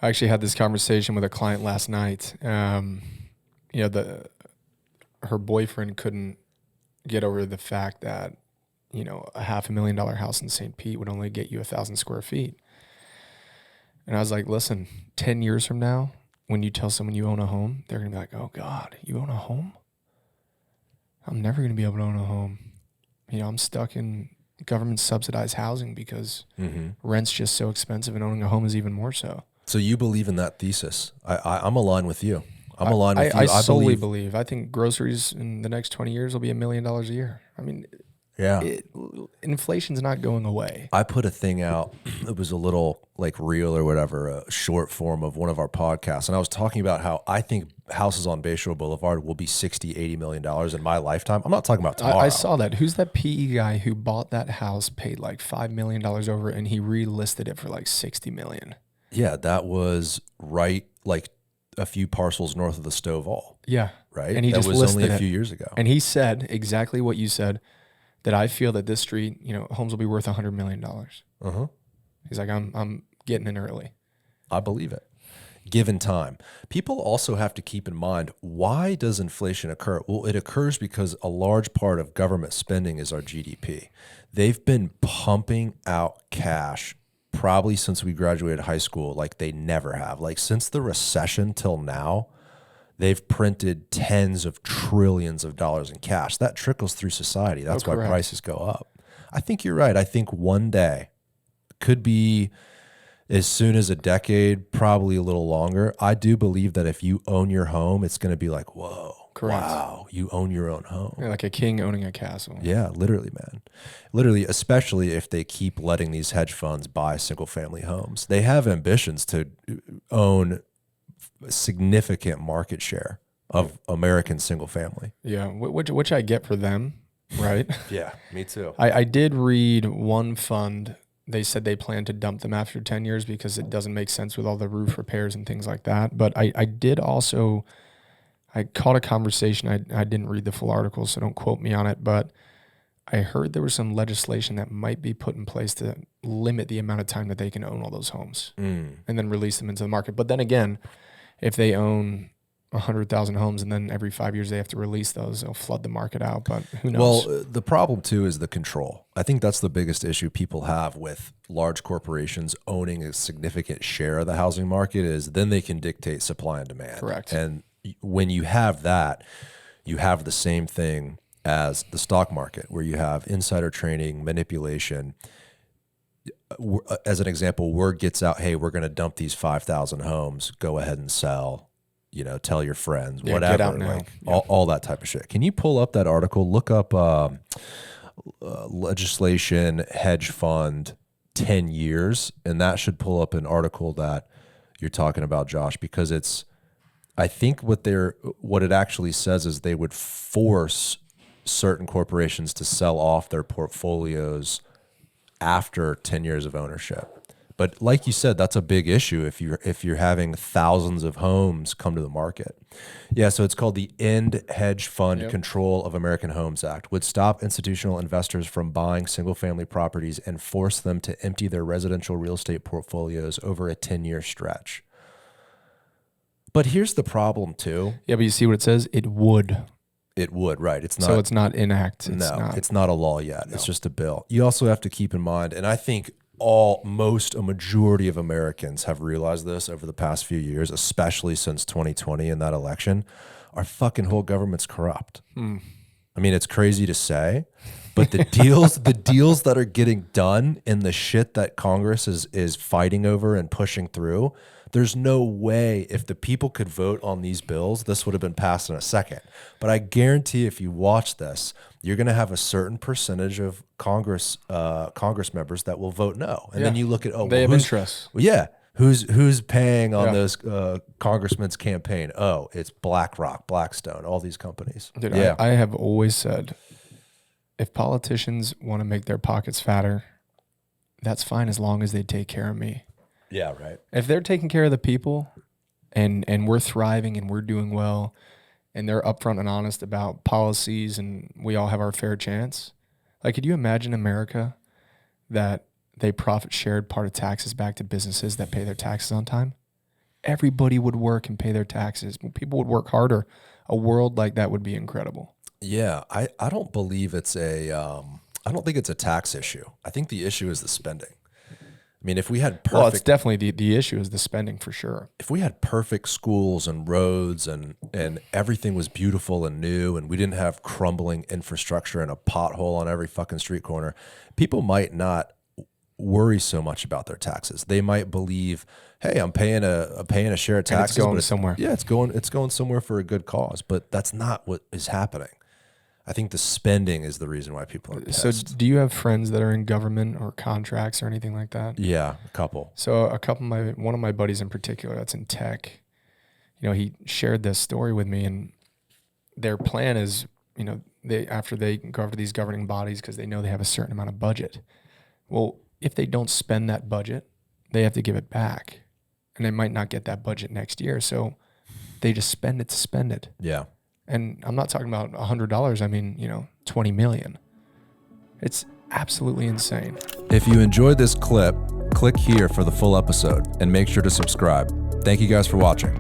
I actually had this conversation with a client last night. Her boyfriend couldn't get over the fact that, a $500,000 house in St. Pete would only get you 1,000 square feet. And I was like, listen, 10 years from now, when you tell someone you own a home, they're going to be like, oh God, you own a home? I'm never going to be able to own a home. I'm stuck in government subsidized housing because rent's just so expensive and owning a home is even more so. So you believe in that thesis. I'm aligned with you. I'm aligned with you. I solely believe. I think groceries in the next 20 years will be $1 million a year. I mean, yeah, inflation's not going away. I put a thing out. It was a little like reel or whatever, a short form of one of our podcasts. And I was talking about how I think houses on Bayshore Boulevard will be $60, $80 million in my lifetime. I'm not talking about tomorrow. I saw that. Who's that PE guy who bought that house, paid like $5 million over it, and he relisted it for like $60 million? Yeah, that was right like a few parcels north of the Stovall. Yeah. Right? And he that just was only listed a few years ago. And he said exactly what you said, that I feel that this street, homes will be worth $100 million. Uh-huh. He's like, I'm getting in early. I believe it. Given time. People also have to keep in mind, why does inflation occur? Well, it occurs because a large part of government spending is our GDP. They've been pumping out cash probably since we graduated high school like they never have. Like since the recession till now, they've printed tens of trillions of dollars in cash. That trickles through society. That's why prices go up. I think you're right. I think one day, could be as soon as a decade, probably a little longer. I do believe that if you own your home, it's going to be like, whoa, wow, you own your own home. Yeah, like a king owning a castle. Yeah, literally, man. Literally, especially if they keep letting these hedge funds buy single family homes. They have ambitions to own significant market share of American single family. Yeah, which I get for them, right? Yeah, me too. I did read one fund. They said they plan to dump them after 10 years because it doesn't make sense with all the roof repairs and things like that. But I did also, I caught a conversation. I didn't read the full article, so don't quote me on it. But I heard there was some legislation that might be put in place to limit the amount of time that they can own all those homes and then release them into the market. But then again, if they own 100,000 homes and then every 5 years they have to release those, they'll flood the market out. But who knows? Well, the problem too is the control. I think that's the biggest issue people have with large corporations owning a significant share of the housing market is then they can dictate supply and demand. Correct. And when you have that, you have the same thing as the stock market where you have insider trading, manipulation. As an example, word gets out, hey, we're going to dump these 5,000 homes. Go ahead and sell. Tell your friends, whatever, get out now. like all that type of shit. Can you pull up that article? Look up legislation, hedge fund, 10 years, and that should pull up an article that you're talking about, Josh, because I think what it actually says is they would force certain corporations to sell off their portfolios after 10 years of ownership. But like you said, that's a big issue if you're having thousands of homes come to the market. Yeah, so it's called the End Hedge Fund Control of American Homes Act. Would stop institutional investors from buying single-family properties and force them to empty their residential real estate portfolios over a 10-year stretch. But here's the problem too. Yeah, but you see what it says? It would. It would, right. It's not. So it's not enact. It's not a law yet. No. It's just a bill. You also have to keep in mind, and I think a majority of Americans have realized this over the past few years, especially since 2020 and that election, our fucking whole government's corrupt. I mean, it's crazy to say, but the deals that are getting done and the shit that Congress is fighting over and pushing through, there's no way if the people could vote on these bills, this would have been passed in a second. But I guarantee if you watch this, you're going to have a certain percentage of Congress members that will vote no. And then you look at, they have interest. Well, yeah. Who's paying on those congressmen's campaign? Oh, it's BlackRock, Blackstone, all these companies. Dude, I have always said, if politicians want to make their pockets fatter, that's fine as long as they take care of me. Yeah, right. If they're taking care of the people and we're thriving and we're doing well and they're upfront and honest about policies and we all have our fair chance, like, could you imagine America that they profit shared part of taxes back to businesses that pay their taxes on time? everybody would work and pay their taxes. People would work harder. A world like that would be incredible. Yeah, I don't believe it's I don't think it's a tax issue. I think the issue is the spending. I mean, if we had perfect... Well, it's definitely the issue is the spending for sure. If we had perfect schools and roads and everything was beautiful and new and we didn't have crumbling infrastructure and a pothole on every fucking street corner, people might not worry so much about their taxes. They might believe, hey, I'm paying a share of taxes. And it's going somewhere. Yeah, it's going somewhere for a good cause. But that's not what is happening. I think the spending is the reason why people are pissed. So do you have friends that are in government or contracts or anything like that? Yeah, a couple. So one of my buddies in particular that's in tech, he shared this story with me, and their plan is, after they go after these governing bodies because they know they have a certain amount of budget. Well, if they don't spend that budget, they have to give it back, and they might not get that budget next year. So they just spend it to spend it. Yeah. And I'm not talking about $100. I mean, 20 million. It's absolutely insane. If you enjoyed this clip, click here for the full episode and make sure to subscribe. Thank you guys for watching.